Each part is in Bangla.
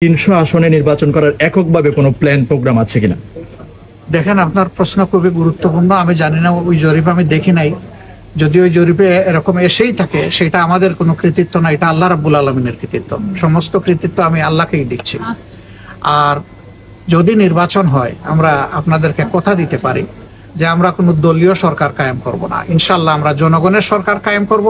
300 আসনে নির্বাচন করার এককভাবে কোনো প্ল্যান প্রোগ্রাম আছে কিনা? দেখেন, আপনার প্রশ্ন খুবই গুরুত্বপূর্ণ। আমি জানি না, ওই জরিপ আমি দেখি নাই। যদি ওই জরিপে এরকম এসেই থাকে, সেটা আমাদের কোনো কৃতিত্ব না, এটা আল্লাহ রাব্বুল আলামিনের কৃতিত্ব। সমস্ত কৃতিত্ব আমি আল্লাহকেই দিচ্ছি। আর যদি নির্বাচন হয়, আমরা আপনাদেরকে কথা দিতে পারি যে আমরা কোনো দলীয় সরকার কায়েম করব না। ইনশাল্লাহ আমরা জনগণের সরকার কায়েম করব,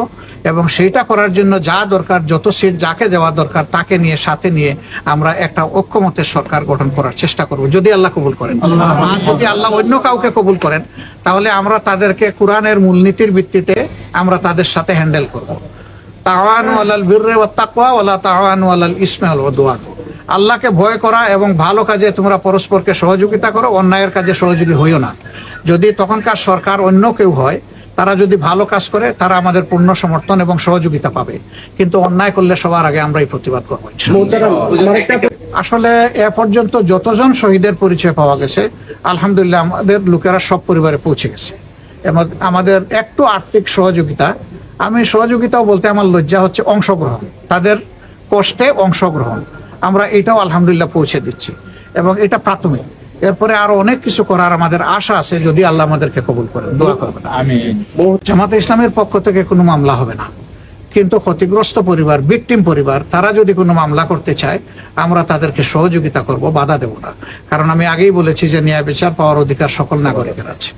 এবং সেইটা করার জন্য যা দরকার, যত সিট যাকে দেওয়া দরকার তাকে নিয়ে, সাথে নিয়ে আমরা একটা ঐক্যমতের সরকার গঠন করার চেষ্টা করব, যদি আল্লাহ কবুল করেন। আর যদি আল্লাহ অন্য কাউকে কবুল করেন, তাহলে আমরা তাদেরকে কোরআনের মূলনীতির ভিত্তিতে আমরা তাদের সাথে হ্যান্ডেল করব। তাআওয়ানু আলাল বিররি ওয়াত তাকওয়া ওয়ালা তাআওয়ানু আলাল ইসমি ওয়াল উদওয়ান। আল্লাহকে ভয় করা এবং ভালো কাজে তোমরা পরস্পরকে সহযোগিতা করো, অন্যায়ের কাজে সহযোগী হইও না। যদি তখনকার সরকার অন্য কেউ হয়, তারা যদি ভালো কাজ করে, তারা আমাদের পূর্ণ সমর্থন এবং সহযোগিতা পাবে। কিন্তু অন্যায় করলে সবার আগে আমরাই প্রতিবাদ করবো। আসলে এ পর্যন্ত যতজন শহীদের পরিচয় পাওয়া গেছে, আলহামদুলিল্লাহ আমাদের লোকেরা সব পরিবারে পৌঁছে গেছে। এবং আমাদের একটু আর্থিক সহযোগিতা, আমি সহযোগিতাও বলতে আমার লজ্জা হচ্ছে, অংশগ্রহণ, তাদের কষ্টে অংশগ্রহণ, আমরা এটাও আলহামদুলিল্লাহ পৌঁছে দিচ্ছি, এবং এটা প্রাথমিক। এরপরে আরো অনেক কিছু করার আমাদের আশা আছে, যদি আল্লাহ আমাদেরকে কবুল করেন। দোয়া করবেন। জামাতে ইসলামের পক্ষ থেকে কোনো মামলা হবে না, কিন্তু ক্ষতিগ্রস্ত পরিবার, ভিকটিম পরিবার, তারা যদি কোনো মামলা করতে চায়, আমরা তাদেরকে সহযোগিতা করব, বাধা দেব না। কারণ আমি আগেই বলেছি যে ন্যায় বিচার পাওয়ার অধিকার সকল নাগরিকের আছে।